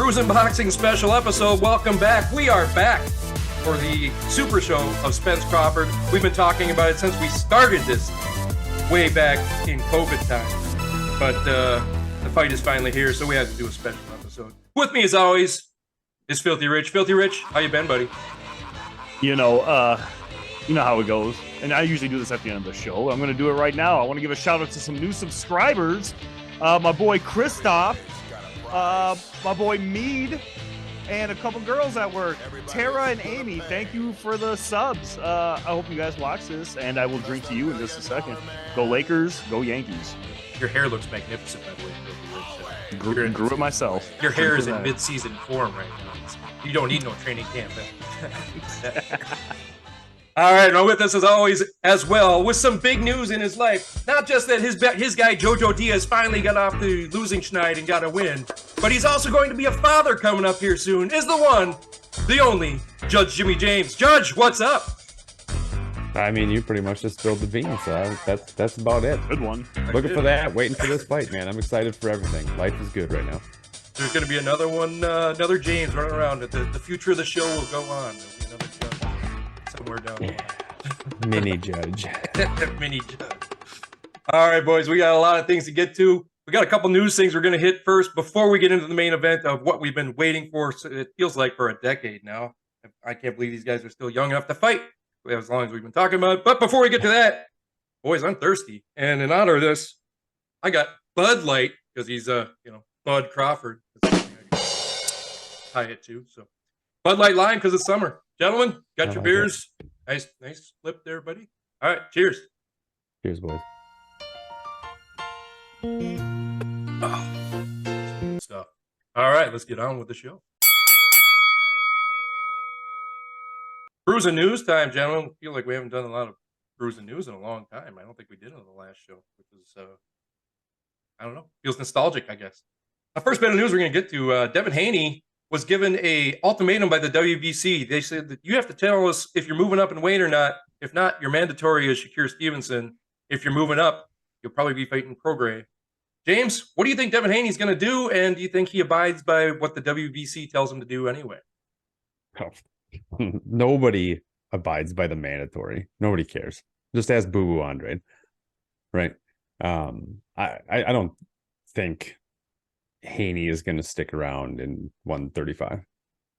Brews and Boxing Special episode. Welcome back. We are back for the super show of Spence Crawford. We've been talking about it since we started this way back in COVID time. But the fight is finally here, so we had to do a special episode. With me, as always, is Filthy Rich. Filthy Rich, how you been, buddy? You know how it goes. And I usually do this at the end of the show. I'm going to do it right now. I want to give a shout out to some new subscribers. My boy Christoph, my boy Mead, and a couple girls at work, Tara and Amy. Thank you for the subs. I hope you guys watch this, and I will drink to you in just a second. Go Lakers, go Yankees. Your hair looks magnificent, by the way. Grew it myself. Your hair is in mid-season form right now. You don't need no training camp. All right, and with us as always, as well, with some big news in his life. Not just that his guy Jojo Diaz finally got off the losing schneid and got a win, but he's also going to be a father coming up here soon. Is the one, the only, Judge Jimmy James. Judge, what's up? I mean, you pretty much just spilled the beans. So that's about it. Good one. Looking for that, waiting for this fight, man. I'm excited for everything. Life is good right now. There's going to be another one, another James running around. The future of the show will go on. There'll be another judge somewhere down there. Mini judge. Mini judge. All right, boys, we got a lot of things to get to. We got a couple news things we're going to hit first before we get into the main event of what we've been waiting for. So it feels like for a decade now. I can't believe these guys are still young enough to fight as long as we've been talking about it. But before we get to that, boys, I'm thirsty. And in honor of this, I got Bud Light because he's, Bud Crawford. Tie it to. So Bud Light Lime because it's summer. Gentlemen, got your beers. Nice flip there, buddy. All right, cheers. Cheers, boys. Oh, good stuff. All right, let's get on with the show. Brews and news time, gentlemen. I feel like we haven't done a lot of brews and news in a long time. I don't think we did it on the last show, which is, I don't know, feels nostalgic, I guess. The first bit of news we're going to get to, Devin Haney was given a ultimatum by the WBC. They said that you have to tell us if you're moving up in weight or not. If not, your mandatory is Shakur Stevenson. If you're moving up, you'll probably be fighting Prograis. James, what do you think Devin Haney's going to do? And do you think he abides by what the WBC tells him to do anyway? Nobody abides by the mandatory. Nobody cares. Just ask Boo Boo Andre, right? I don't think Haney is going to stick around in 135.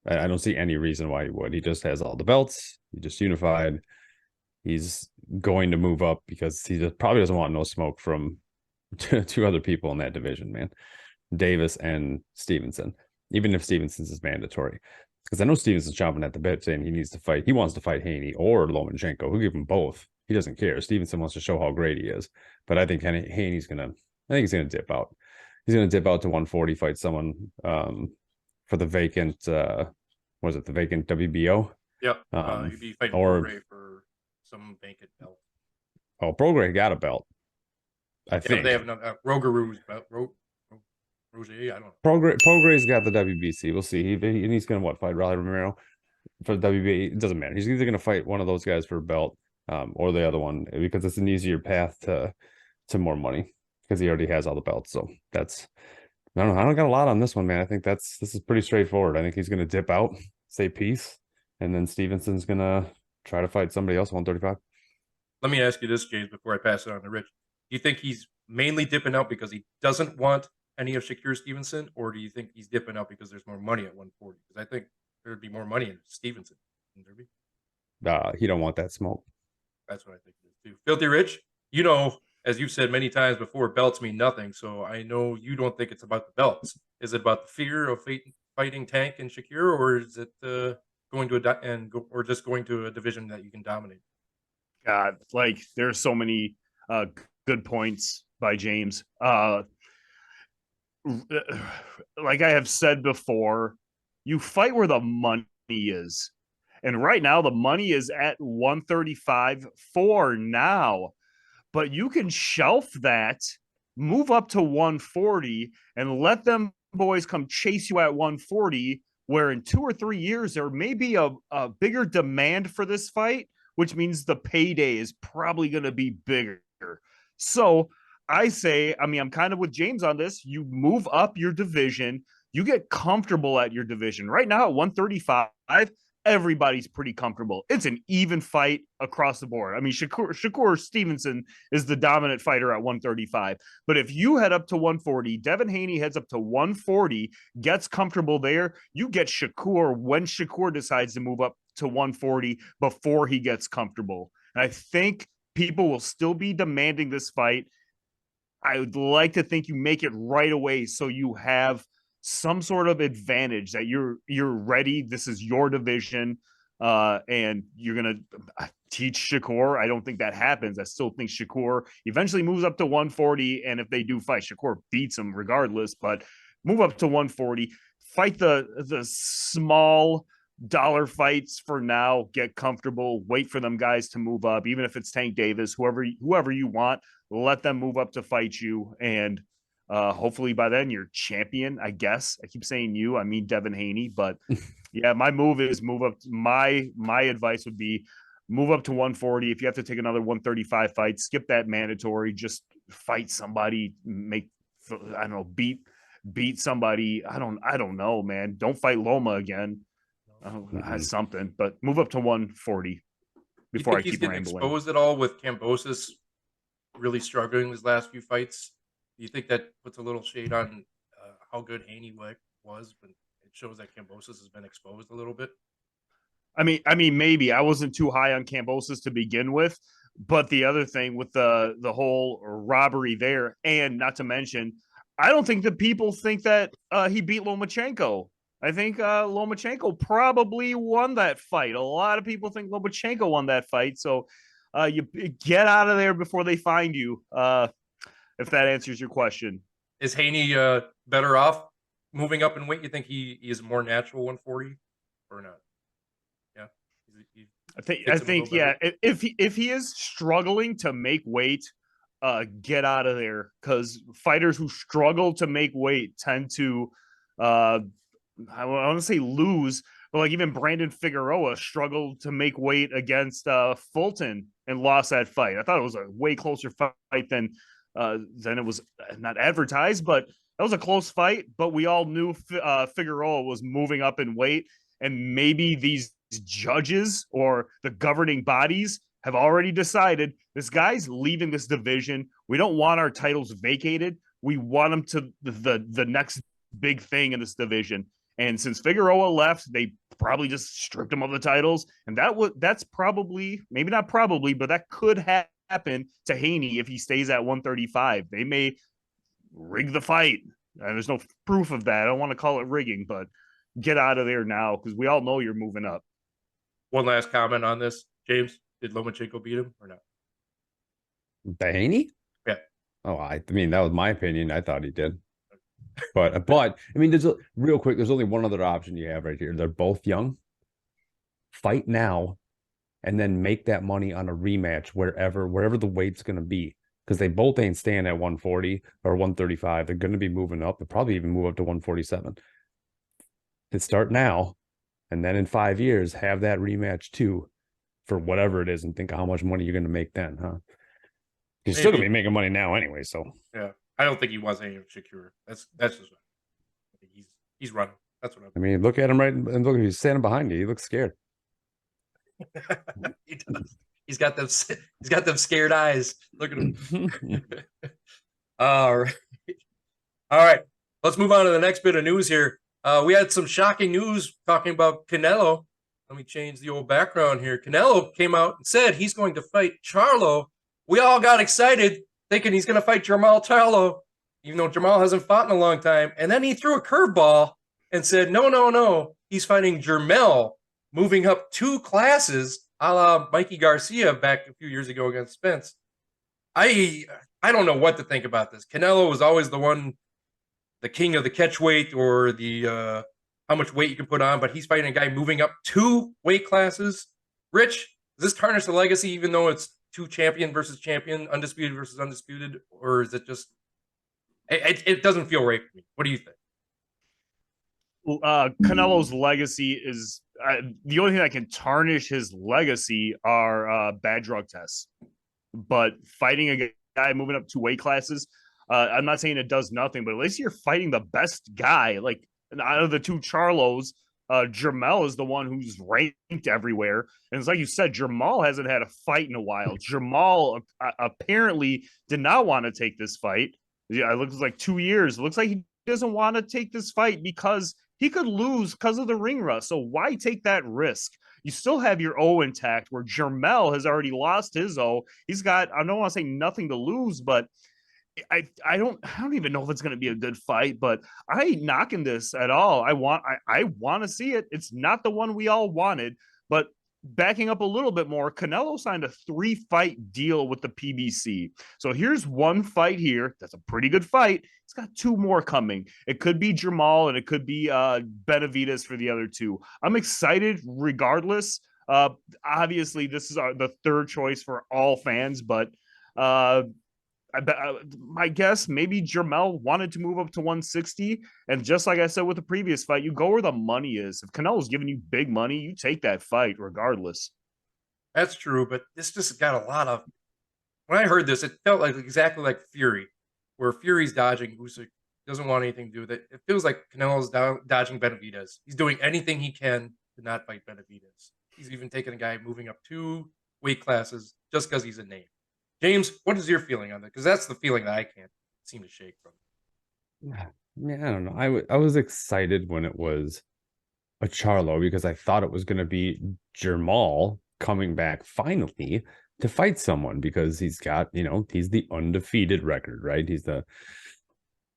I don't see any reason why he would. He just has all the belts. He just unified. He's going to move up because he probably doesn't want no smoke from two other people in that division, man. Davis and Stevenson. Even if Stevenson's is mandatory. Because I know Stevenson's chomping at the bit saying he needs to fight. He wants to fight Haney or Lomachenko. Who give him both? He doesn't care. Stevenson wants to show how great he is. But I think Haney's going to dip out. He's going to dip out to 140, fight someone for the vacant, the vacant WBO? Yep. You'd be fighting Prograis for some vacant belt. Oh, Prograis got a belt. I think. They have another, Rogerou's belt. Roger, I don't know. Prograis got the WBC. We'll see. He's going to fight Raleigh Romero for the WBA? It doesn't matter. He's either going to fight one of those guys for a belt or the other one because it's an easier path to more money. Because he already has all the belts. So I don't got a lot on this one, man. I think this is pretty straightforward. I think he's gonna dip out, say peace, and then Stevenson's gonna try to fight somebody else 135. Let me ask you this, James, before I pass it on to Rich. Do you think he's mainly dipping out because he doesn't want any of Shakur Stevenson, or do you think he's dipping out because there's more money at 140? Because I think there'd be more money in Stevenson. He don't want that smoke. That's what I think it is too. Filthy Rich, as you've said many times before, belts mean nothing. So I know you don't think it's about the belts. Is it about the fear of fighting Tank and Shakur, or is it going to a division that you can dominate? God, there's so many good points by James. Like I have said before, you fight where the money is, and right now the money is at 135 for now. But you can shelf that, move up to 140, and let them boys come chase you at 140, where in 2 or 3 years, there may be a bigger demand for this fight, which means the payday is probably going to be bigger. So I say, I'm kind of with James on this. You move up your division. you get comfortable at your division. Right now at 135, everybody's pretty comfortable. It's an even fight across the board. I mean, Shakur Stevenson is the dominant fighter at 135. But if you head up to 140, Devin Haney heads up to 140, gets comfortable there, you get Shakur when Shakur decides to move up to 140 before he gets comfortable. And I think people will still be demanding this fight. I would like to think you make it right away so you have some sort of advantage that you're ready. This is your division, and you're gonna teach Shakur. I don't think that happens. I still think Shakur eventually moves up to 140, and if they do fight, Shakur beats him regardless. But move up to 140, fight the small dollar fights for now. Get comfortable. Wait for them guys to move up, even if it's Tank Davis, whoever you want. Let them move up to fight you, and hopefully by then you're champion, I guess. I keep saying you, I mean Devin Haney, but yeah, my move is move up. My advice would be move up to 140. If you have to take another 135 fight, skip that mandatory. Just fight somebody. I don't know, beat somebody. I don't know, man. Don't fight Loma again. Has something, but move up to 140 before I keep getting rambling. Exposed at all with Kambosos really struggling his last few fights? Do you think that puts a little shade on how good Haney was, but it shows that Kambosos has been exposed a little bit? I mean, maybe I wasn't too high on Kambosos to begin with, but the other thing with the whole robbery there, and not to mention, I don't think that people think that he beat Lomachenko. I think Lomachenko probably won that fight. A lot of people think Lomachenko won that fight, so you get out of there before they find you. If that answers your question. Is Haney better off moving up in weight? You think he is a more natural 140 or not? Yeah, I think yeah. If he is struggling to make weight, get out of there, because fighters who struggle to make weight tend to, I want to say lose, but like even Brandon Figueroa struggled to make weight against Fulton and lost that fight. I thought it was a way closer fight than it was not advertised, but that was a close fight. But we all knew Figueroa was moving up in weight, and maybe these judges or the governing bodies have already decided this guy's leaving this division. We don't want our titles vacated. We want him to the next big thing in this division. And since Figueroa left, they probably just stripped him of the titles, and that's probably, maybe not probably, but that could happen to Haney if he stays at 135. They may rig the fight. There's no proof of that. I don't want to call it rigging, but get out of there now, because we all know you're moving up. One last comment on this, James. Did Lomachenko beat him or not? Haney? Yeah. Oh, I mean, that was my opinion. I thought he did. But I mean, real quick, there's only one other option you have right here. They're both young. Fight now, and then make that money on a rematch wherever the weight's going to be, because they both ain't staying at 140 or 135. They're going to be moving up. They'll probably even move up to 147. They start now, and then in 5 years, have that rematch too for whatever it is, and think of how much money you're going to make then, huh? You're still going to be making money now anyway, so. Yeah. I don't think he wants any secure. That's just what I think he's running. That's what I mean, look at him right, and look, he's standing behind you. He looks scared. He does. He's got them scared eyes. Look at him. All right. Let's move on to the next bit of news here. We had some shocking news talking about Canelo. Let me change the old background here. Canelo came out and said he's going to fight Charlo. We all got excited, thinking he's going to fight Jamal Charlo, even though Jamal hasn't fought in a long time. And then he threw a curveball and said, no, he's fighting Jermell, moving up 2 classes, a la Mikey Garcia back a few years ago against Spence. I don't know what to think about this. Canelo was always the king of the catch weight, or the how much weight you can put on, but he's fighting a guy moving up 2 weight classes. Rich, does this tarnish the legacy, even though it's 2 champion versus champion, undisputed versus undisputed, or is it just it doesn't feel right for me? What do you think? Canelo's legacy is the only thing that can tarnish his legacy are bad drug tests. But fighting a guy moving up 2 weight classes, I'm not saying it does nothing, but at least you're fighting the best guy. Like, And out of the two Charlos, Jermel is the one who's ranked everywhere. And it's like you said, Jamal hasn't had a fight in a while. Jamal apparently did not want to take this fight. Yeah, it looks like 2 years. It looks like he doesn't want to take this fight because he could lose because of the ring rust. So why take that risk? You still have your O intact, where Jermel has already lost his O. He's got, I don't want to say nothing to lose, but I don't even know if it's going to be a good fight, but I ain't knocking this at all. I want to see it. It's not the one we all wanted, but backing up a little bit more, Canelo signed a 3-fight deal with the PBC. So here's one fight here. That's a pretty good fight. He's got 2 more coming. It could be Jamal and it could be Benavidez for the other 2. I'm excited regardless. Obviously, this is the third choice for all fans, but my guess, maybe Jermel wanted to move up to 160. And just like I said with the previous fight, you go where the money is. If Canelo's giving you big money, you take that fight regardless. That's true, but this just got a lot of. When I heard this, it felt like exactly like Fury, where Fury's dodging Usyk, doesn't want anything to do with it. It feels like Canelo's dodging Benavidez. He's doing anything he can to not fight Benavidez. He's even taking a guy moving up 2 weight classes just because he's a name. James, what is your feeling on that? Because that's the feeling that I can't seem to shake from. Yeah, I don't know. I was excited when it was a Charlo because I thought it was going to be Jermal coming back finally to fight someone because he's got, he's the undefeated record, right? He's the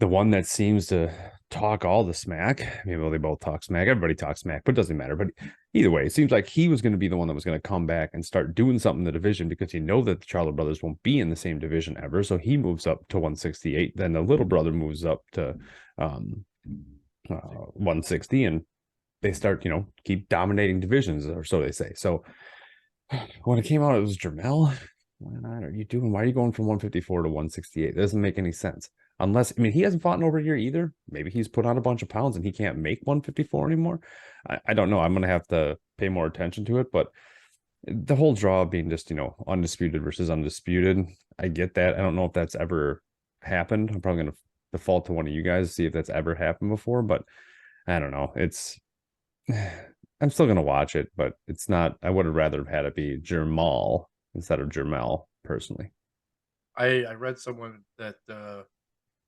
one that seems to talk all the smack. Maybe they both talk smack. Everybody talks smack, but it doesn't matter. But either way, it seems like he was going to be the one that was going to come back and start doing something in the division because that the Charlo brothers won't be in the same division ever. So he moves up to 168. Then the little brother moves up to 160, and they start, keep dominating divisions, or so they say. So when it came out, it was Jermel. What are you doing? Why are you going from 154 to 168? It doesn't make any sense. Unless, he hasn't fought in over here either. Maybe he's put on a bunch of pounds and he can't make 154 anymore. I don't know. I'm going to have to pay more attention to it. But the whole draw being just, undisputed versus undisputed, I get that. I don't know if that's ever happened. I'm probably going to default to one of you guys to see if that's ever happened before. But I don't know. I'm still going to watch it, but it's not. I would have rather have had it be Jermal instead of Jermel, personally. I read someone that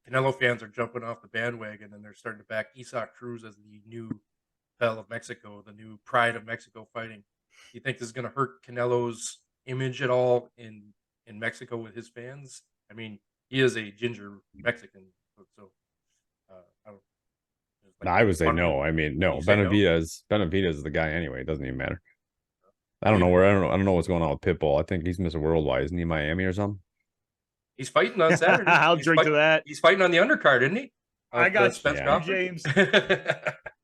Canelo fans are jumping off the bandwagon and they're starting to back Isaac Cruz as the new Belle of Mexico, the new pride of Mexico fighting. Do you think this is going to hurt Canelo's image at all in Mexico with his fans? He is a ginger Mexican, so I don't. I would say no. No. Benavidez is the guy anyway. It doesn't even matter. I don't know what's going on with Pitbull. I think he's Mr. Worldwide. Isn't he in Miami or something? He's fighting on Saturday. I'll drink to that. He's fighting on the undercard, isn't he? I got Spence Crawford. James.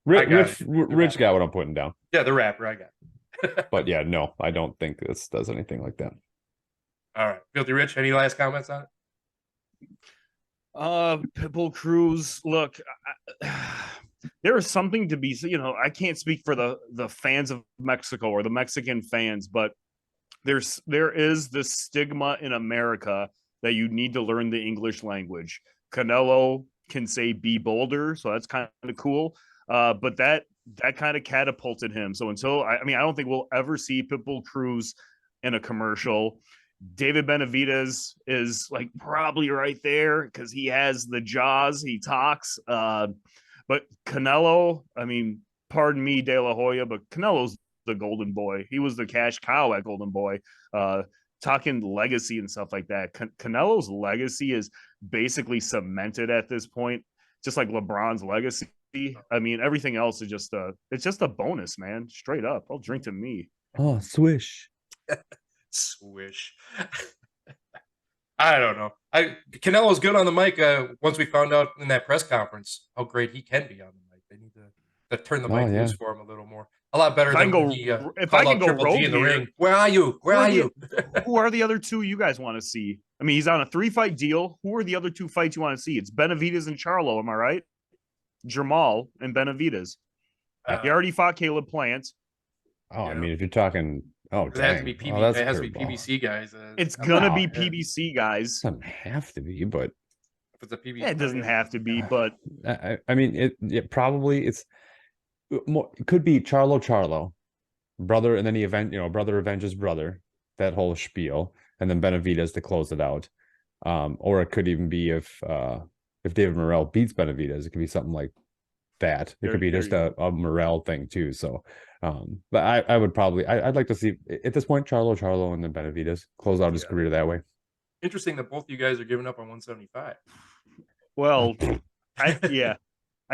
Rich got what I'm putting down. Yeah, the rapper. I got it. But yeah, no, I don't think this does anything like that. All right. Filthy Rich, any last comments on it? Pitbull Cruz, look, there is something to be, I can't speak for the fans of Mexico or the Mexican fans, but there is this stigma in America that you need to learn the English language. Canelo can say be bolder, so that's kind of cool. But that kind of catapulted him. So until I don't think we'll ever see Pitbull Cruz in a commercial. David Benavidez is like probably right there because he has the jaws, he talks. But Canelo, pardon me, De La Hoya, but Canelo's the golden boy. He was the cash cow at Golden Boy. Talking legacy and stuff like that. Canelo's legacy is basically cemented at this point, just like LeBron's legacy. Everything else is just a bonus, man. Straight up. I'll drink to me. Oh, swish. Swish. I don't know. Canelo's good on the mic. Once we found out in that press conference how great he can be on the mic, they need to turn the mic loose for him a little more. A lot better than if I can go rogue in the ring. Where are you? Where are you? Who are the other 2 you guys want to see? He's on a 3-fight deal. Who are the other 2 fights you want to see? It's Benavidez and Charlo. Am I right? Jermal and Benavidez. He already fought Caleb Plant. Oh, if you're talking. Oh, it has to be PBC. It has to be PBC guys. It's gonna be PBC guys. It doesn't have to be, but If it's a PBC, Yeah, it doesn't have to be, but I mean, it probably it's more. It could be Charlo, brother, and then brother avenges brother, that whole spiel, and then Benavidez to close it out. Or it could even be if David Morrell beats Benavidez, it could be something like that. It could be just a Morrell thing too. So, but I would probably I'd like to see at this point Charlo, and then Benavidez close out his career that way. Interesting that both you guys are giving up on 175. well, I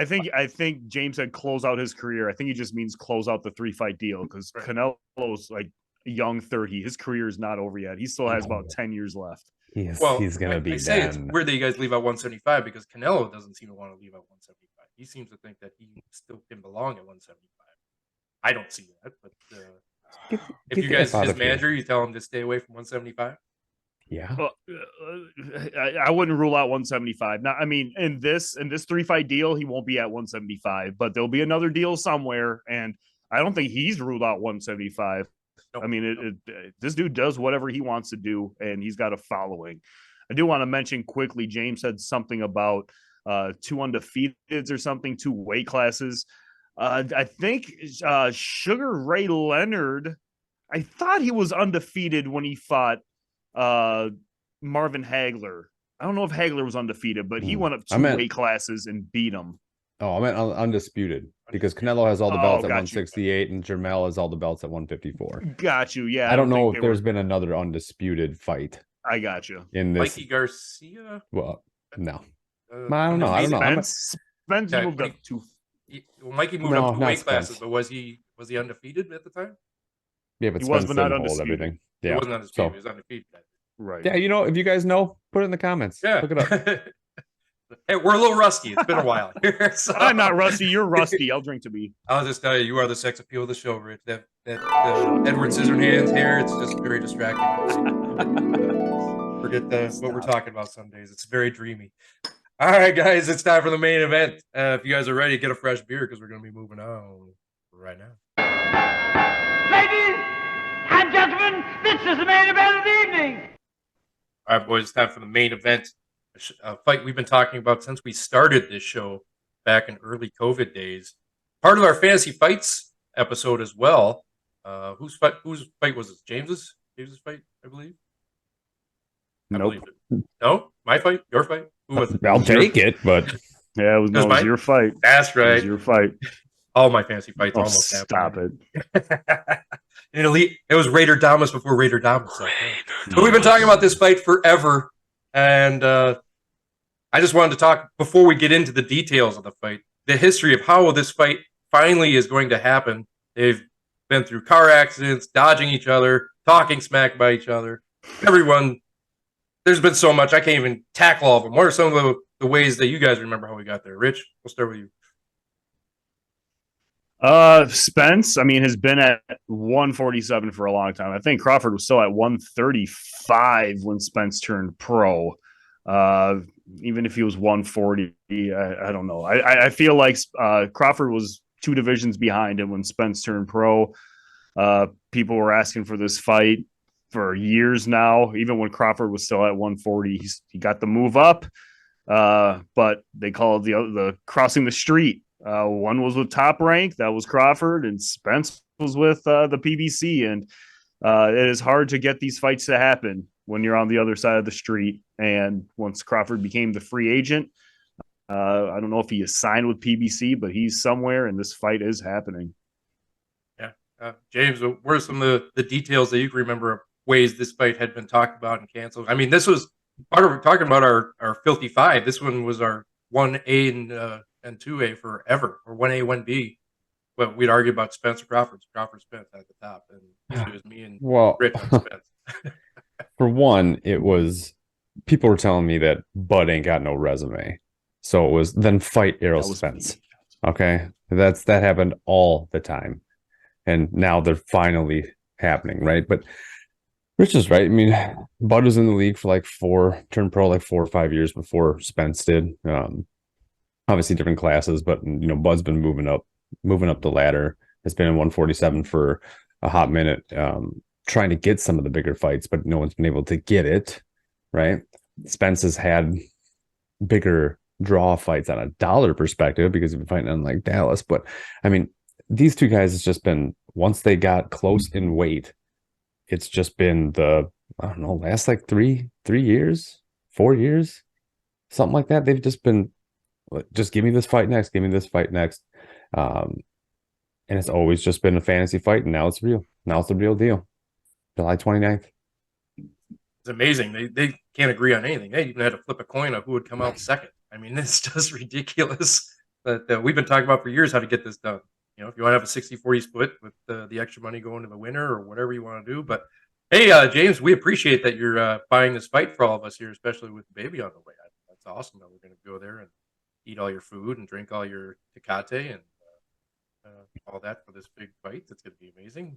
think James said close out his career. I think he just means close out the 3-fight deal because Right. Canelo's like a young 30. His career is not over yet. He still has about 10 years left. He's gonna be I say it's done. weird that you guys leave out 175 because Canelo doesn't seem to want to leave out 175. He seems to think that he still can belong at 175. I don't see that, but if you guys his manager, you tell him to stay away from 175. Yeah. I wouldn't rule out 175. Now, I mean, in this 3-fight deal, he won't be at 175, but there'll be another deal somewhere, and I don't think he's ruled out 175. Nope. I mean, this dude does whatever he wants to do, and he's got a following. I do want to mention quickly, James said something about 2 undefeateds or something, 2 weight classes. I think Sugar Ray Leonard, I thought he was undefeated when he fought Marvin Hagler. I don't know if Hagler was undefeated, but he went up 2 weight classes and beat him. Oh, I meant undisputed because Canelo has all the belts at 168 and Jermell has all the belts at 154. Got you. Yeah. I don't know if there's been another undisputed fight. I got you. In this, Mikey Garcia? Well, no. I don't know. Spence moved up 2. Well, Mikey moved up 2 weight classes, but was he undefeated at the time? Yeah, but he Spence was, but not didn't hold undisputed. everything. He Yeah, wasn't undisputed. He was undefeated. Right. Yeah, if you guys know, put it in the comments. Yeah. Look it up. Hey, we're a little rusty. It's been a while here. So. I'm not rusty. You're rusty. I'll drink to be. I'll just tell you are the sex appeal of the show, Rich. That Edward Scissorhands hair, it's just very distracting. Forget what we're talking about some days. It's very dreamy. All right, guys, it's time for the main event. If you guys are ready, get a fresh beer because we're going to be moving on right now. Ladies and gentlemen, this is the main event of the evening. All right, boys, it's time for the main event. A fight we've been talking about since we started this show back in early COVID days. Part of our fantasy fights episode as well. Whose fight was this? James's fight, I believe. Nope. I believe it. No, my fight, your fight. Who was it? I'll take it, but yeah, it was your fight. That's right. It was your fight. All my fantasy fights Oh, almost stop happened. it. It was Raider Damas before Raider Damas. So we've been talking about this fight forever, and I just wanted to talk before we get into the details of the fight, the history of how this fight finally is going to happen. They've been through car accidents, dodging each other, talking smack by each other. Everyone, there's been so much. I can't even tackle all of them. What are some of the ways that you guys remember how we got there? Rich, we'll start with you. Spence, I mean, has been at 147 for a long time. I think Crawford was still at 135 when Spence turned pro. Even if he was 140, I don't know. I feel like Crawford was 2 divisions behind him when Spence turned pro. People were asking for this fight for years now. Even when Crawford was still at 140, he got the move up. But they call it the crossing the street. One was with Top Rank, that was Crawford, and Spence was with the PBC. And it is hard to get these fights to happen when you're on the other side of the street. And once Crawford became the free agent, I don't know if he is signed with PBC, but he's somewhere, and this fight is happening. Yeah. James, what are some of the details that you can remember of ways this fight had been talked about and canceled? I mean, this was part of talking about our Filthy Five. This one was our 1A and 2A forever, or 1A, 1B. But we'd argue about Spence or Crawford. Crawford, Spence at the top. And it was me and Rich and Spence. For one, it was people were telling me that Bud ain't got no resume. So it was then fight Errol Spence. Okay. That happened all the time. And now they're finally happening, right? But Rich is right. I mean, Bud was in the league for turned pro 4 or 5 years before Spence did. Obviously different classes, but Bud's been moving up the ladder. Has been in 147 for a hot minute, trying to get some of the bigger fights, but no one's been able to get it, right? Spence has had bigger draw fights on a dollar perspective because we've been fighting on like Dallas. But I mean, these two guys, it's just been, once they got close in weight, it's just been the, I don't know, last like 3 years, 4 years, something like that. They've just been, just give me this fight next, give me this fight next. And it's always just been a fantasy fight, and now it's real. Now it's the real deal. July 29th. It's amazing. They can't agree on anything. They even had to flip a coin of who would come out second. I mean, it's just ridiculous that we've been talking about for years how to get this done. You know, if you want to have a 60-40 split with the extra money going to the winner or whatever you want to do. But hey, James, we appreciate that you're buying this fight for all of us here, especially with the baby on the way. That's awesome that we're going to go there and eat all your food and drink all your Tecate and all that for this big fight. That's going to be amazing.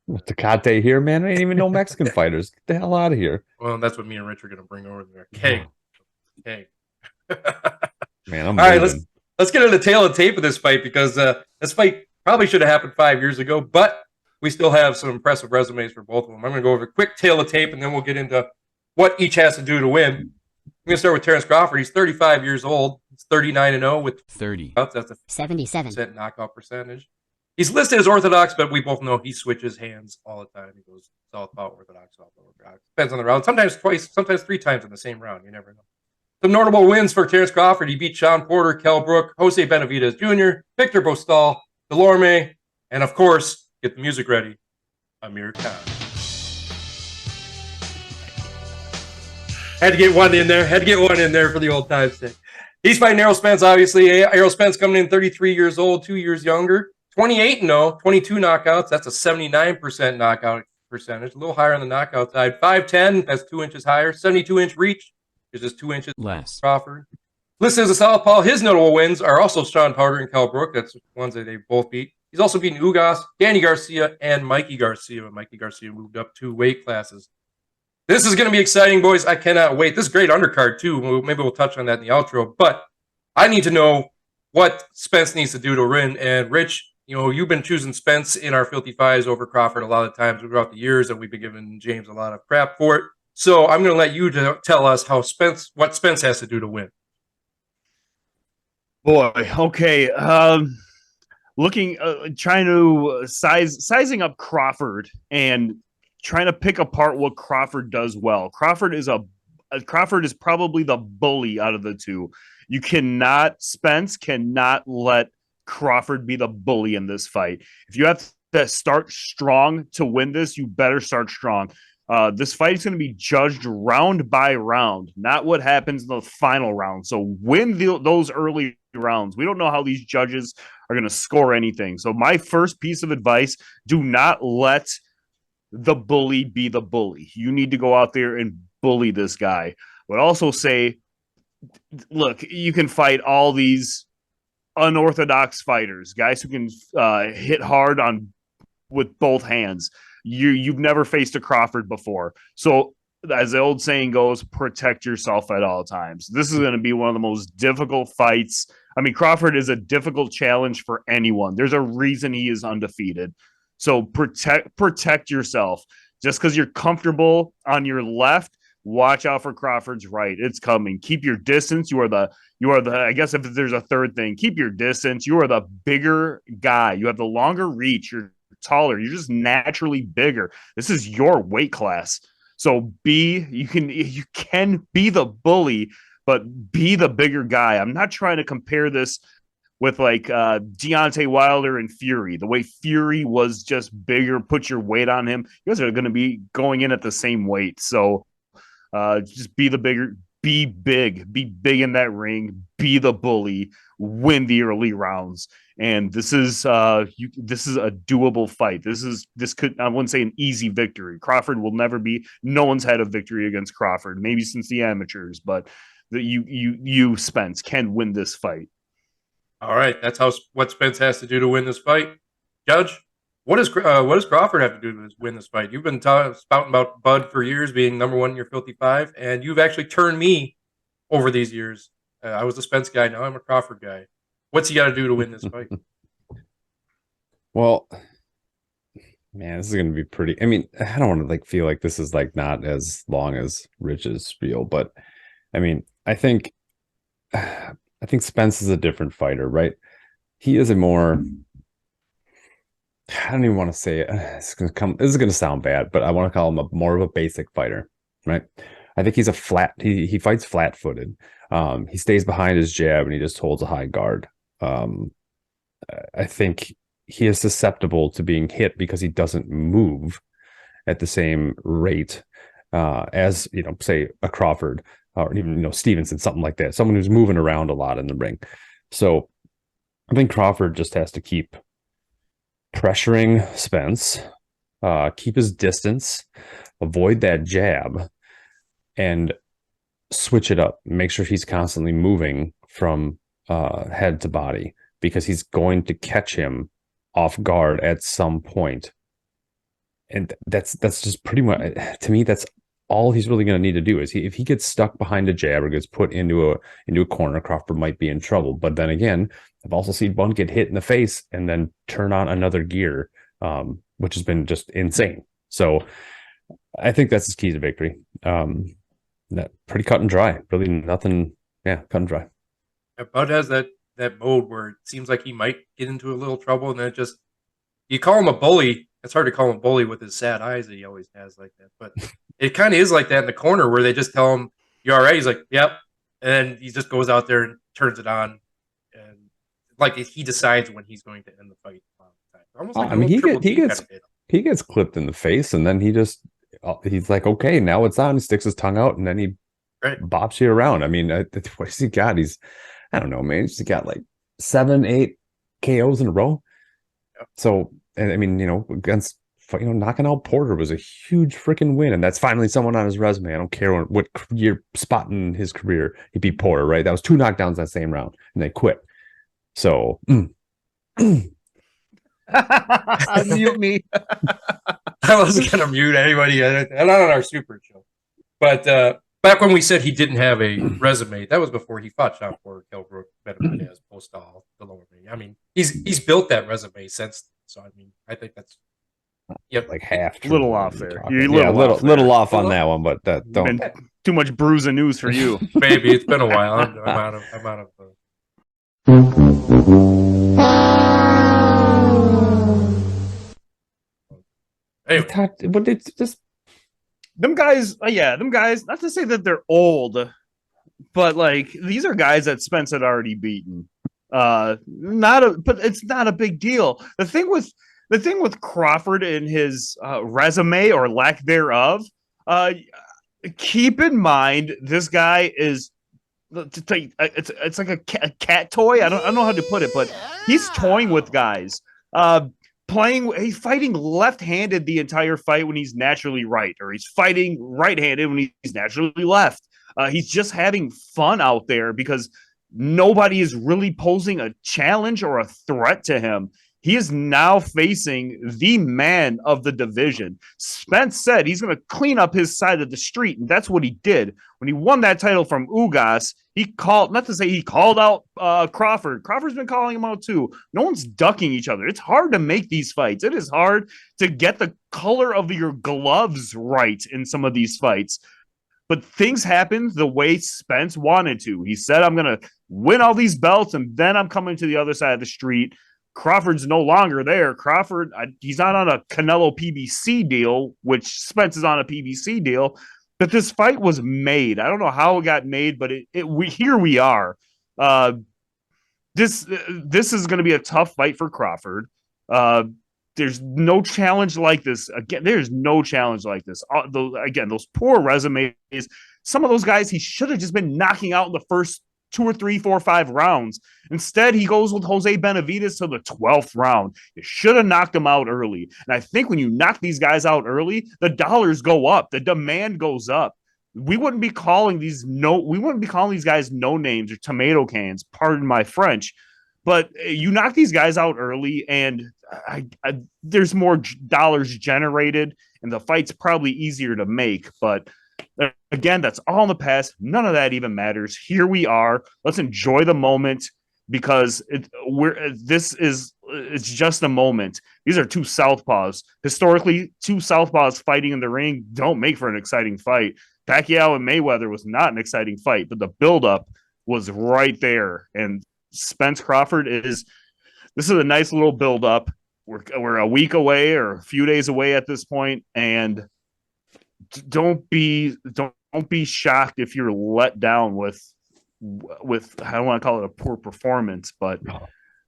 Tecate here, man. I ain't even know Mexican fighters. Get the hell out of here. Well, that's what me and Rich are going to bring over there. Keg. Man, I'm all right, moving. let's get into the tail of the tape of this fight, because this fight probably should have happened 5 years ago, but we still have some impressive resumes for both of them. I'm going to go over a quick tail of tape, and then we'll get into what each has to do to win. I'm going to start with Terrence Crawford. He's 35 years old. He's 39-0 with 30. That's a 77% knockout percentage. He's listed as orthodox, but we both know he switches hands all the time. He goes southpaw, orthodox, southpaw, orthodox. Depends on the round. Sometimes twice, sometimes 3 times in the same round. You never know. Some notable wins for Terrence Crawford. He beat Sean Porter, Kell Brook, Jose Benavidez Jr., Victor Bostal, Delorme, and of course, get the music ready, Amir Khan. Had to get one in there for the old time's sake. He's fighting Errol Spence, obviously. Errol Spence coming in 33 years old, 2 years younger. 28-0, 22 knockouts. That's a 79% knockout percentage. A little higher on the knockout side. 5'10", that's 2 inches higher. 72-inch reach is just 2 inches Less. Crawford. Listed as a southpaw, his notable wins are also Sean Porter and Kell Brook. That's ones that they both beat. He's also beaten Ugas, Danny Garcia, and Mikey Garcia. Mikey Garcia moved up 2 weight classes. This is going to be exciting, boys. I cannot wait. This is a great undercard, too. Maybe we'll touch on that in the outro. But I need to know what Spence needs to do to win. And, Rich, you know, you've been choosing Spence in our Filthy Fives over Crawford a lot of times throughout the years, and we've been giving James a lot of crap for it. So I'm going to let you tell us what Spence has to do to win. Boy, okay. Trying to sizing up Crawford and trying to pick apart what Crawford does well. Crawford is probably the bully out of the two. Spence cannot let Crawford be the bully in this fight. If you have to start strong to win this, you better start strong. This fight is going to be judged round by round, not what happens in the final round. So win those early rounds. We don't know how these judges are going to score anything. So my first piece of advice, do not let the bully be the bully. You need to go out there and bully this guy. I would also say, look, you can fight all these unorthodox fighters, guys who can hit hard with both hands. You've never faced a Crawford before. So as the old saying goes, protect yourself at all times. This is going to be one of the most difficult fights. I mean, Crawford is a difficult challenge for anyone. There's a reason he is undefeated. So protect yourself. Just because you're comfortable on your left, watch out for Crawford's right. It's coming. Keep your distance. You are the, I guess if there's a third thing, keep your distance. You are the bigger guy. You have the longer reach. You're taller. You're just naturally bigger. This is your weight class. So you can be the bully, but be the bigger guy. I'm not trying to compare this with like Deontay Wilder and Fury. The way Fury was just bigger, put your weight on him. You guys are going to be going in at the same weight. So just be the bigger, be big in that ring, be the bully, win the early rounds. And this is a doable fight. This could, I wouldn't say an easy victory. Crawford will never be, no one's had a victory against Crawford, maybe since the amateurs, but you Spence can win this fight. All right, that's what Spence has to do to win this fight. Judge, what does Crawford have to do to win this fight? You've been spouting about Bud for years being number 1 in your Filthy Five, and you've actually turned me over these years. I was a Spence guy, now I'm a Crawford guy. What's he got to do to win this fight? Well, man, this is going to be pretty. I mean, I don't want to feel like this is not as long as Rich's spiel, but I mean, I think I think Spence is a different fighter, right? He is a more, I don't even want to say it. This is gonna sound bad, but I want to call him more of a basic fighter, right? I think he's a he fights flat-footed. He stays behind his jab and he just holds a high guard. I think he is susceptible to being hit because he doesn't move at the same rate as, say a Crawford or even, Stevenson, something like that. Someone who's moving around a lot in the ring. So I think Crawford just has to keep pressuring Spence, keep his distance, avoid that jab, and switch it up. Make sure he's constantly moving from head to body, because he's going to catch him off guard at some point. And that's just pretty much, to me, that's all he's really going to need to do. Is if he gets stuck behind a jab or gets put into a corner, Crawford might be in trouble. But then again, I've also seen one get hit in the face and then turn on another gear, which has been just insane. So I think that's his key to victory. That pretty cut and dry. Really nothing. Yeah, cut and dry. Bud has that mode where it seems like he might get into a little trouble, and then you call him a bully. It's hard to call him a bully with his sad eyes that he always has like that. But it kind of is like that in the corner where they just tell him, "You all right?" He's like, "Yep," and then he just goes out there and turns it on, and like he decides when he's going to end the fight. Almost like he gets clipped in the face, and then he's like, okay, now it's on. He sticks his tongue out, and then he bops you around. I mean, what has he got? I don't know, man. He's got like 7-8 KOs in a row. Yep. So, and I mean, against, knocking out Porter was a huge freaking win. And that's finally someone on his resume. I don't care what year spot in his career he beat Porter, right? That was 2 knockdowns that same round, and they quit. So, mute me. I wasn't going to mute anybody. Not on our super show. But, back when we said he didn't have a resume, that was before he fought Sean Porter, Kelbrook, Benavidez, Postal, Delorme. I mean, he's built that resume since. So I mean, I think that's like half. Little off there. Little off on that one, but that don't. Been too much bruise and news for you. Maybe it's been a while. I'm out of. Anyway. But it's just. Them guys, not to say that they're old, but like these are guys that Spence had already beaten. But it's not a big deal. The thing with Crawford and his resume or lack thereof, keep in mind this guy is it's like a cat toy. I don't know how to put it, but he's toying with guys. He's fighting left-handed the entire fight when he's naturally right, or he's fighting right-handed when he's naturally left. He's just having fun out there because nobody is really posing a challenge or a threat to him. He is now facing the man of the division. Spence said he's going to clean up his side of the street, and that's what he did. When he won that title from Ugas, he called out Crawford. Crawford's been calling him out too. No one's ducking each other. It's hard to make these fights. It is hard to get the color of your gloves right in some of these fights. But things happen the way Spence wanted to. He said, I'm going to win all these belts, and then I'm coming to the other side of the street. Crawford's no longer there. Crawford, he's not on a Canelo PBC deal, which Spence is on a PBC deal. But this fight was made. I don't know how it got made, but here we are. This is going to be a tough fight for Crawford. There's no challenge like this. Again, there's no challenge like this. Those poor resumes. Some of those guys he should have just been knocking out in the first 2 or 3, 4, 5 rounds. Instead, he goes with Jose Benavidez to the 12th round. You should have knocked him out early. And I think when you knock these guys out early, the dollars go up. The demand goes up. We wouldn't be calling these guys no names or tomato cans, pardon my French. But you knock these guys out early, and there's more dollars generated, and the fight's probably easier to make. But again, that's all in the past. None of that even matters. Here we are. Let's enjoy the moment because it's just a moment. These are 2 southpaws. Historically, 2 southpaws fighting in the ring don't make for an exciting fight. Pacquiao and Mayweather was not an exciting fight, but the buildup was right there. And Spence Crawford this is a nice little build up. We're a week away or a few days away at this point, and don't be shocked if you're let down with I don't want to call it a poor performance, but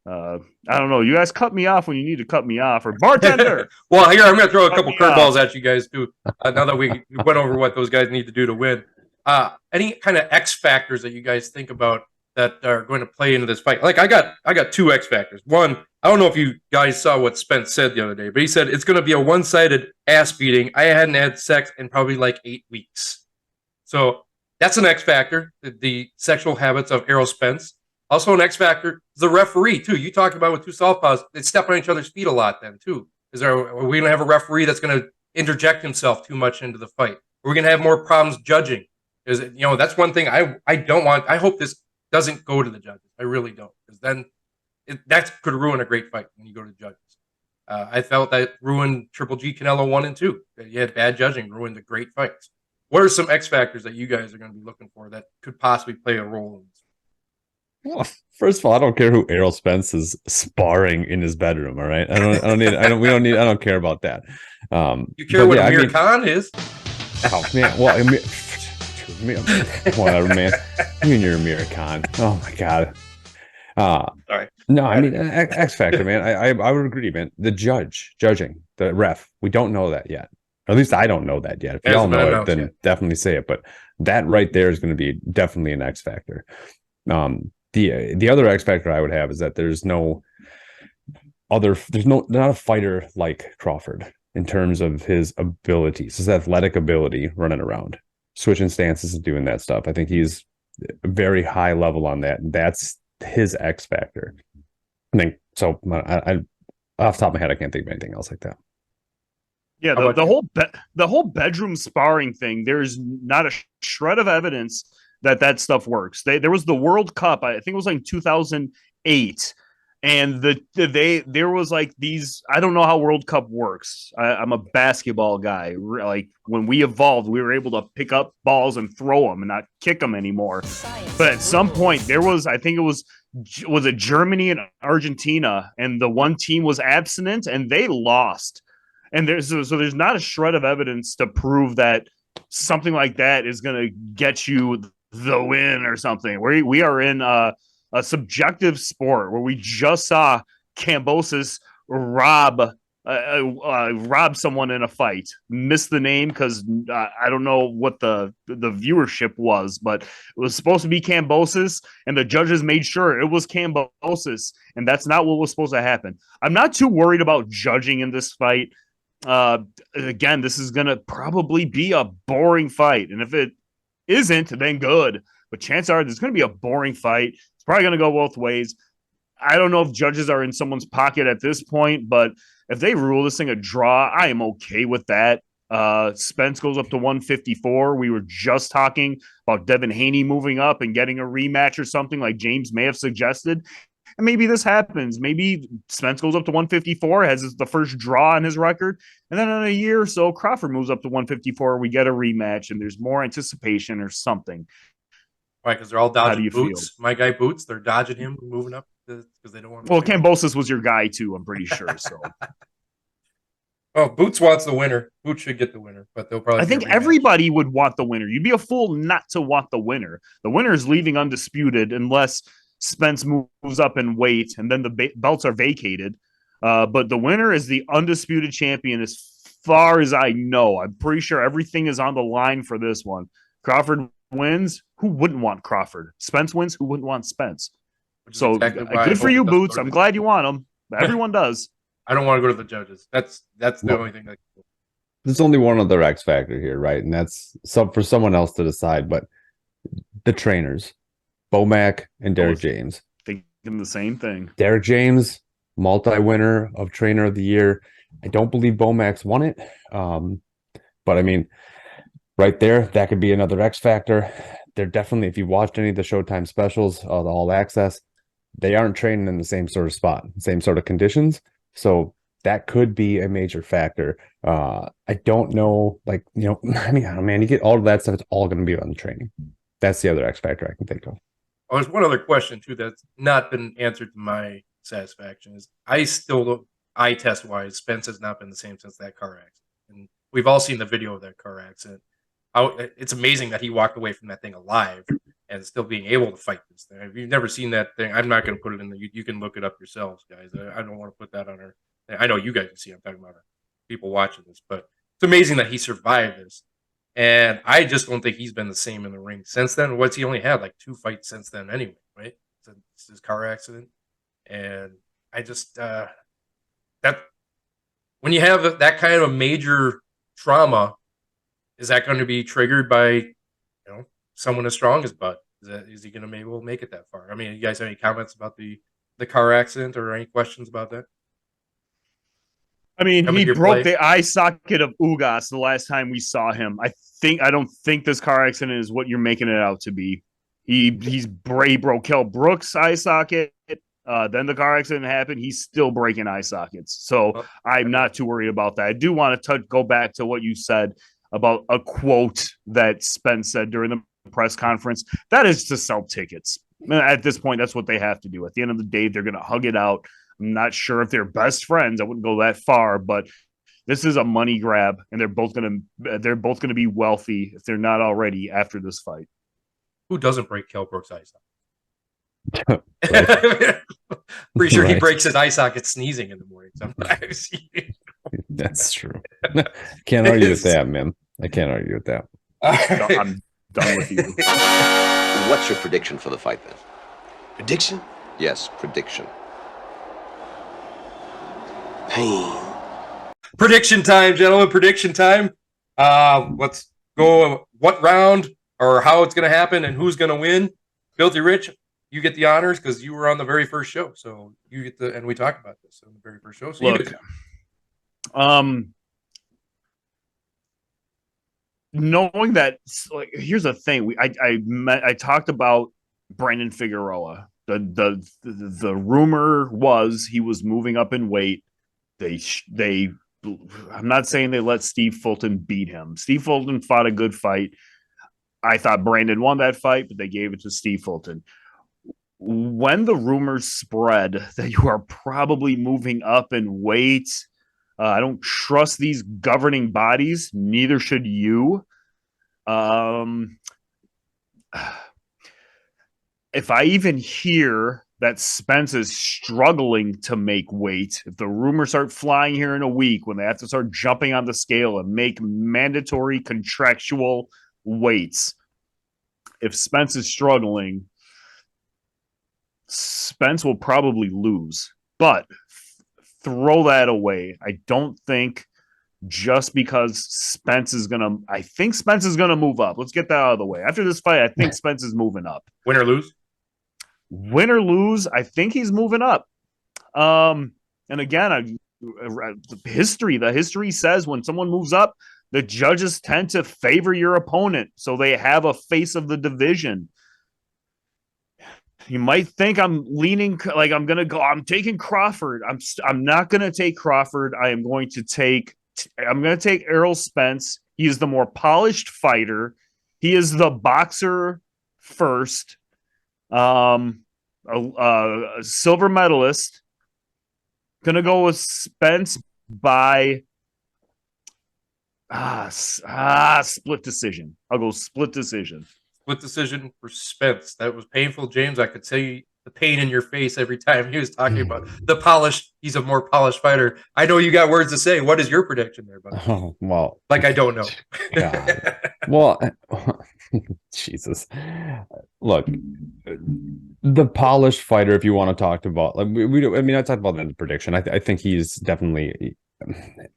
I don't know. You guys cut me off when you need to cut me off, or bartender. Well, here I'm going to throw a couple me curveballs at you guys too. Now that we went over what those guys need to do to win, any kind of X factors that you guys think about that are going to play into this fight? Like I got two X factors. One, I don't know if you guys saw what Spence said the other day, but he said it's going to be a one-sided ass beating. I hadn't had sex in probably like 8 weeks, so that's an X factor. The sexual habits of Errol Spence. Also, an X factor is the referee too. You talked about with two southpaws, they step on each other's feet a lot. Then too, are we going to have a referee that's going to interject himself too much into the fight? Are we going to have more problems judging? That's one thing I don't want. I hope this doesn't go to the judges. I really don't, because then that could ruin a great fight when you go to the judges. I felt that ruined Triple G Canelo 1 and 2. You had bad judging, ruined the great fights. What are some X factors that you guys are going to be looking for that could possibly play a role in this? Well, first of all, I don't care who Errol Spence is sparring in his bedroom. All right, I don't care about that. You care what Amir Khan is? Oh man, well, whatever, man. You and your Amir Khan. Oh my god. Sorry. No, I mean X factor, man. I would agree, man. The judging, the ref. We don't know that yet. Or at least I don't know that yet. If y'all know it, then definitely say it. But that right there is going to be definitely an X factor. The other X factor I would have is that there's not a fighter like Crawford in terms of his abilities, his athletic ability running around, switching stances and doing that stuff. I think he's very high level on that. And that's his X factor. I think so. I off the top of my head, I can't think of anything else like that. Yeah, the whole bedroom sparring thing. There's not a shred of evidence that stuff works. There was the World Cup. I think it was like 2008, and there was like these. I don't know how World Cup works. I'm a basketball guy. Like when we evolved, we were able to pick up balls and throw them and not kick them anymore. But at some point, there was. I think it was it Germany and Argentina, and the one team was abstinent and they lost. And there's not a shred of evidence to prove that something like that is going to get you the win or something. We are in a subjective sport where we just saw Kambosos rob someone in a fight. Missed the name because I don't know what the viewership was, but it was supposed to be Kambosos, and the judges made sure it was Kambosos, and that's not what was supposed to happen. I'm not too worried about judging in this fight. Again, this is going to probably be a boring fight. And if it isn't, then good. But chances are there's going to be a boring fight. It's probably going to go both ways. I don't know if judges are in someone's pocket at this point, but if they rule this thing a draw, I am okay with that. Spence goes up to 154. We were just talking about Devin Haney moving up and getting a rematch or something like James may have suggested. And maybe this happens. Maybe Spence goes up to 154, has the first draw on his record. And then in a year or so, Crawford moves up to 154. We get a rematch, and there's more anticipation or something. Right, because they're all dodging Boots. Feel? My guy Boots, they're dodging him, moving up because they don't want to. Well, Kambosos was your guy, too, I'm pretty sure. So. Oh, Boots wants the winner. Boots should get the winner, but they'll probably. I think everybody would want the winner. You'd be a fool not to want the winner. The winner is leaving undisputed unless Spence moves up in weight, and then the belts are vacated. But the winner is the undisputed champion as far as I know. I'm pretty sure everything is on the line for this one. Crawford wins. Who wouldn't want Crawford? Spence wins. Who wouldn't want Spence? So exactly good for you, Boots. I'm glad you want him. Everyone does. I don't want to go to the judges. That's the only thing. There's only one other X factor here, right? And that's for someone else to decide. But the trainers. Bomac and Derek James. Thinking the same thing. Derek James, multi-winner of Trainer of the Year. I don't believe Bomac's won it. But I mean, right there, that could be another X factor. They're definitely, if you watched any of the Showtime specials, the All Access, they aren't training in the same sort of spot, same sort of conditions. So that could be a major factor. I don't know, I mean, man, you get all of that stuff, it's all going to be on the training. That's the other X factor I can think of. Oh, there's one other question too that's not been answered to my satisfaction. Is I still don't, eye test wise, Spence has not been the same since that car accident, and we've all seen the video of that car accident. It's amazing that he walked away from that thing alive and still being able to fight this thing. If you've never seen that thing, I'm not going to put it in the. You can look it up yourselves, guys. I don't want to put that on our. I know you guys can see. I'm talking about people watching this, but it's amazing that he survived this. And I just don't think he's been the same in the ring since then. What's he only had like 2 fights since then anyway, right? It's his car accident, and I just that when you have that kind of a major trauma, is that going to be triggered by someone as strong as Bud? Is he going to maybe make it that far? I mean, you guys have any comments about the car accident or any questions about that? I mean, he broke the eye socket of Ugas the last time we saw him. I don't think this car accident is what you're making it out to be. He broke Kell Brook's eye socket. Then the car accident happened. He's still breaking eye sockets. So I'm not too worried about that. I do want to go back to what you said about a quote that Spence said during the press conference. That is to sell tickets. At this point, that's what they have to do. At the end of the day, they're going to hug it out. I'm not sure if they're best friends. I wouldn't go that far, but this is a money grab, and they're both gonna be wealthy if they're not already after this fight. Who doesn't break Kell Brook's eye socket? Pretty sure he breaks his eye socket sneezing in the morning sometimes. That's true. Can't argue with that, man. I can't argue with that. Right. I'm done with you. What's your prediction for the fight then? Prediction? Yes, prediction. Pain. Prediction time, gentlemen. Prediction time. Let's go. What round or how it's going to happen and who's going to win? Filthy Rich, you get the honors because you were on the very first show, so you get and we talked about this on the very first show. So look, knowing that, like, here's the thing. I talked about Brandon Figueroa. The rumor was he was moving up in weight. I'm not saying they let Steve Fulton beat him. Steve Fulton fought a good fight. I thought Brandon won that fight, but they gave it to Steve Fulton. When the rumors spread that you are probably moving up in weight, I don't trust these governing bodies. Neither should you. If I even hear that Spence is struggling to make weight, if the rumors start flying here in a week when they have to start jumping on the scale and make mandatory contractual weights, if Spence is struggling, Spence will probably lose. But throw that away. I don't think just because Spence is going to – I think Spence is going to move up. Let's get that out of the way. After this fight, I think Spence is moving up. win or lose? Win or lose, I think he's moving up. And again, the history says when someone moves up, the judges tend to favor your opponent, so they have a face of the division. You might think I'm leaning like I'm taking Crawford. I'm not going to take Crawford. I'm going to take Errol Spence. He is the more polished fighter. He is the boxer first. A silver medalist. Gonna go with Spence by split decision. I'll go split decision. Split decision for Spence. That was painful, James. I could see the pain in your face every time he was talking about the polished. He's a more polished fighter. I know you got words to say. What is your prediction there, buddy? Oh, well, like I don't know. God. Well, Jesus. Look, the polished fighter, if you want to talk about, like, we don't, I mean, I talked about that in the prediction. I think he's definitely,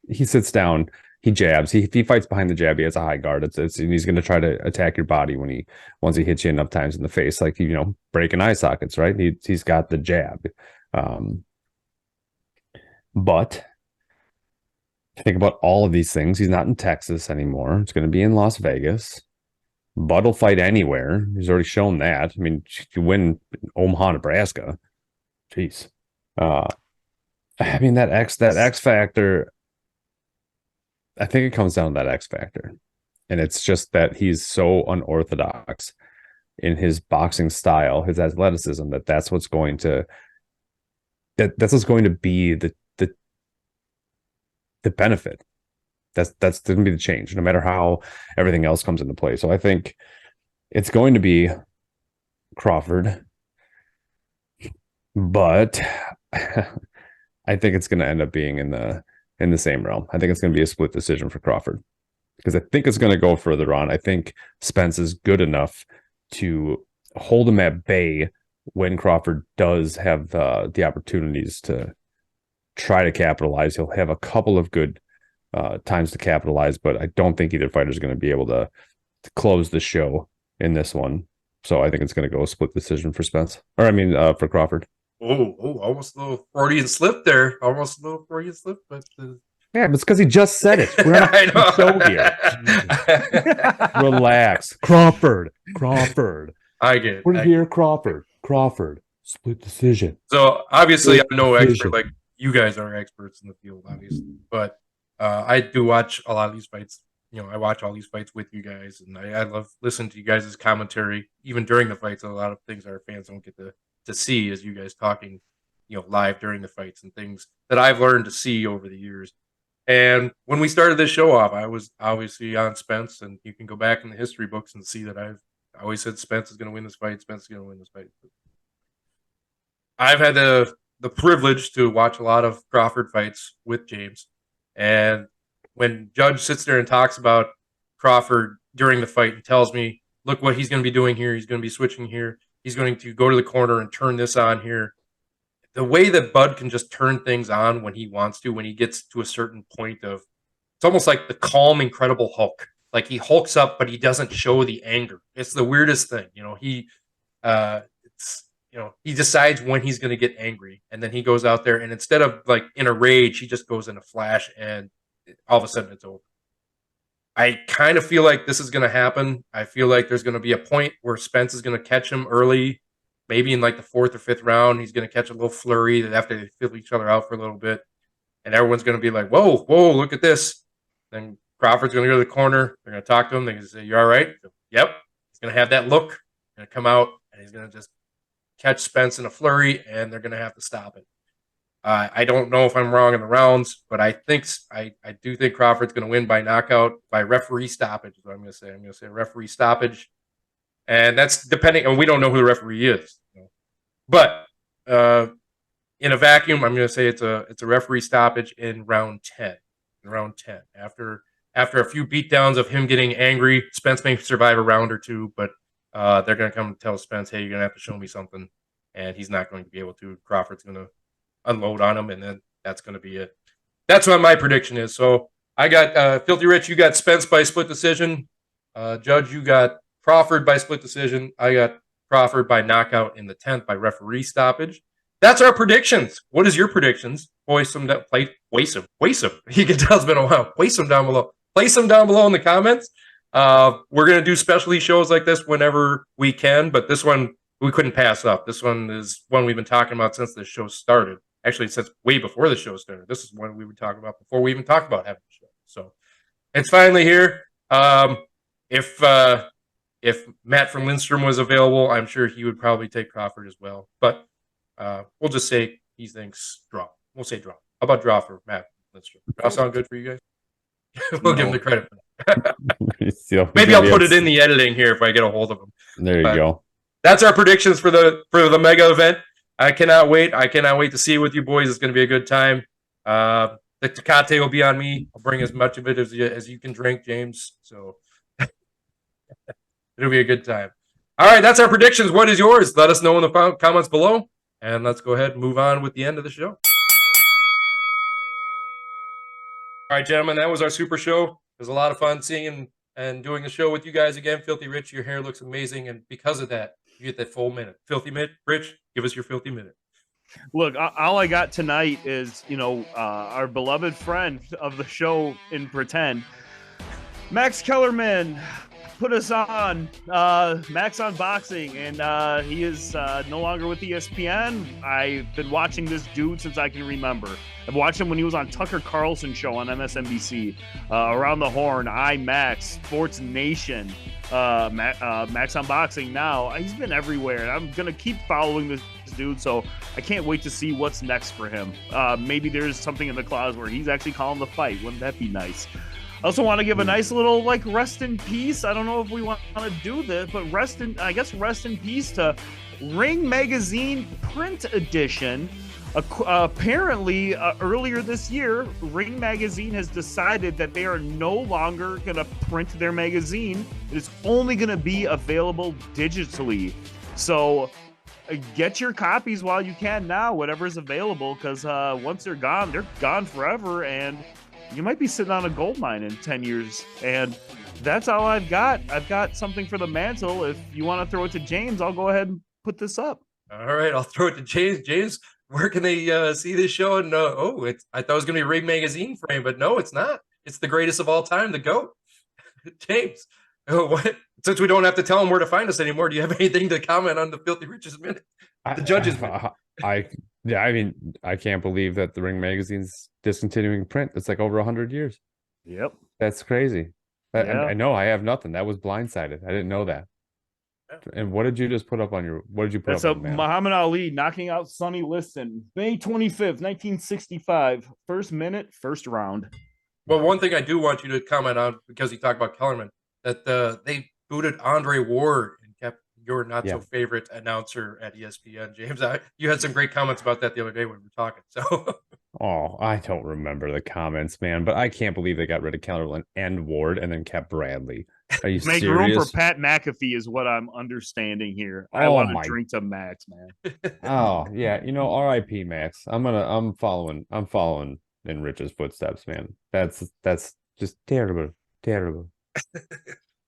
he sits down, he jabs, he fights behind the jab, he has a high guard. And he's going to try to attack your body once he hits you enough times in the face, like, breaking eye sockets, right? He's got the jab. But think about all of these things. He's not in Texas anymore. It's going to be in Las Vegas. Bud will fight anywhere. He's already shown that. I mean, you win Omaha, Nebraska. Jeez. I mean, that X factor, I think it comes down to that X factor. And it's just that he's so unorthodox. in his boxing style, his athleticism, that's what's going to be the benefit. That's going to be the change, no matter how everything else comes into play. So I think it's going to be Crawford, but I think it's going to end up being in the same realm. I think it's going to be a split decision for Crawford because I think it's going to go further on. I think Spence is good enough to hold him at bay when Crawford does have the opportunities to try to capitalize. He'll have a couple of good times to capitalize, but I don't think either fighter is going to be able to close the show in this one. So I think it's going to go a split decision for Spence, for Crawford. Oh, almost a little Freudian slip there. Almost a little Freudian slip, but Yeah, but it's because he just said it. We're on a show here. Relax. Crawford. I get it. We're here, Crawford. Split decision. So obviously, Split I'm no decision. expert like you guys are experts in the field, obviously. But I do watch a lot of these fights. I watch all these fights with you guys, and I love listening to you guys' commentary, even during the fights. A lot of things our fans don't get to see is you guys talking, live during the fights and things that I've learned to see over the years. And when we started this show off, I was obviously on Spence, and you can go back in the history books and see that I always said Spence is going to win this fight. Spence is going to win this fight. I've had the privilege to watch a lot of Crawford fights with James, and when Judge sits there and talks about Crawford during the fight and tells me, look what he's going to be doing here. He's going to be switching here. He's going to go to the corner and turn this on here. The way that Bud can just turn things on when he wants to, when he gets to a certain point it's almost like the calm, Incredible Hulk. Like he hulks up, but he doesn't show the anger. It's the weirdest thing. He decides when he's going to get angry, and then he goes out there, and instead of like in a rage, he just goes in a flash, and all of a sudden it's over. I kind of feel like this is going to happen. I feel like there's going to be a point where Spence is going to catch him early, maybe in like the 4th or 5th round. He's going to catch a little flurry that after they feel each other out for a little bit, and everyone's going to be like, whoa, look at this. Then Crawford's going to go to the corner. They're going to talk to him. They're going to say, you all right? Yep. He's going to have that look. He's going to come out, and he's going to just catch Spence in a flurry, and they're going to have to stop it. I don't know if I'm wrong in the rounds, but I do think Crawford's going to win by knockout, by referee stoppage. Is what I'm going to say. I'm going to say referee stoppage, and that's depending. And we don't know who the referee is, but in a vacuum, I'm going to say it's a referee stoppage in round 10. In round 10, after a few beatdowns of him getting angry, Spence may survive a round or two, but they're going to come and tell Spence, hey, you're going to have to show me something, and he's not going to be able to. Crawford's going to unload on him, and then that's going to be it. That's what my prediction is. So I got Filthy Rich, you got Spence by split decision. Judge, you got Crawford by split decision. I got Crawford by knockout in the 10th by referee stoppage. That's our predictions. What is your predictions? Voice them. You can tell it's been a while. Place them down below. Place them down below in the comments. We're going to do specialty shows like this whenever we can, but this one we couldn't pass up. This one is one we've been talking about since the show started. Actually, since way before the show started. This is one we were talking about before we even talked about having a show. So it's finally here. If Matt from Lindstrom was available, I'm sure he would probably take Crawford as well. But we'll just say he thinks draw. We'll say draw. How about draw for Matt Lindstrom? Draw sound good for you guys? We'll give him the credit for that. Maybe I'll put it in the editing here if I get a hold of him. There you go. That's our predictions for the mega event. I cannot wait. I cannot wait to see it with you boys. It's going to be a good time. The Tecate will be on me. I'll bring as much of it as you can drink, James. So it'll be a good time. All right, that's our predictions. What is yours? Let us know in the comments below. And let's go ahead and move on with the end of the show. All right, gentlemen, that was our super show. It was a lot of fun seeing and doing the show with you guys again. Filthy Rich, your hair looks amazing. And because of that, you get that full minute. Filthy Rich, give us your filthy minute. Look, all I got tonight is, our beloved friend of the show in Pretend, Max Kellerman. put us on Max on Boxing, and he is no longer with ESPN. I've been watching this dude since I can remember. I've watched him when he was on Tucker Carlson show on MSNBC, Around the Horn, IMAX, Sports Nation, Max on Boxing now. He's been everywhere. I'm going to keep following this dude, so I can't wait to see what's next for him. Maybe there's something in the clause where he's actually calling the fight. Wouldn't that be nice? I also want to give a nice little rest in peace. I don't know if we want to do this, but rest in peace to Ring Magazine print edition. Apparently, earlier this year, Ring Magazine has decided that they are no longer going to print their magazine. It is only going to be available digitally. So get your copies while you can now, whatever's available, because once they're gone forever, and you might be sitting on a gold mine in 10 years. And that's all I've got. I've got something for the mantle. If you want to throw it to James, I'll go ahead and put this up. All right, I'll throw it to James. James, where can they see this show? And I thought it was going to be Ring Magazine frame, but no, it's not. It's the greatest of all time, the GOAT. James, what? Since we don't have to tell them where to find us anymore, do you have anything to comment on the Filthy Rich's minute? The judges' minute. I can't believe that the Ring Magazine's discontinuing print. It's like over 100 years. Yep. That's crazy. Yeah. I know I have nothing. That was blindsided. I didn't know that. Yeah. And what did you just put up on your? What did you put That's up? That's Muhammad Ali knocking out Sonny Liston, May 25th, 1965. First minute, first round. Well, one thing I do want you to comment on, because you talked about Kellerman, that they booted Andre Ward and kept your not so favorite announcer at ESPN, James. You had some great comments about that the other day when we were talking. So. Oh, I don't remember the comments, man, but I can't believe they got rid of Kellerman and Ward and then kept Bradley. Are you Make serious? room for Pat McAfee is what I'm understanding here. I want to drink to Max, man. Oh yeah, R.I.P. Max. I'm following in Rich's footsteps, man. That's just terrible.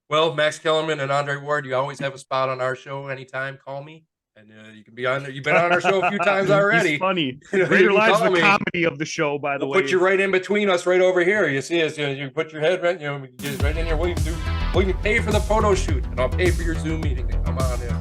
Well, Max Kellerman and Andre Ward, you always have a spot on our show anytime. Call me. And you can be on there. You've been on our show a few times already. It's funny. Greater Lives, the comedy of the show, by the way. Put you right in between us, right over here. You see us. You put your head right. Get right in here. We can pay for the photo shoot, and I'll pay for your Zoom meeting to come on in.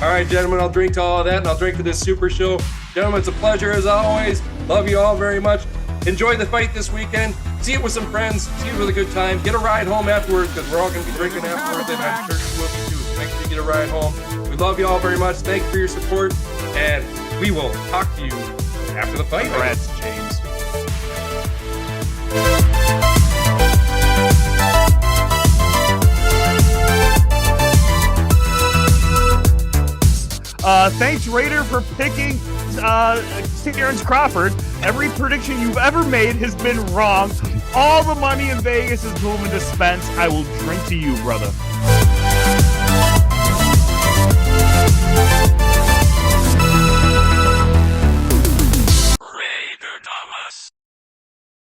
All right, gentlemen. I'll drink to all of that, and I'll drink to this super show. Gentlemen, it's a pleasure as always. Love you all very much. Enjoy the fight this weekend. See it with some friends. See it with a good time. Get a ride home afterwards, because we're all going to be drinking afterwards, and I'm sure you will be too. So make sure you get a ride home. We love you all very much. Thank you for your support, and we will talk to you after the fight. Congrats, James. Thanks, Raider, for picking Terrence Crawford. Every prediction you've ever made has been wrong. All the money in Vegas is moving to Spence. I will drink to you, brother.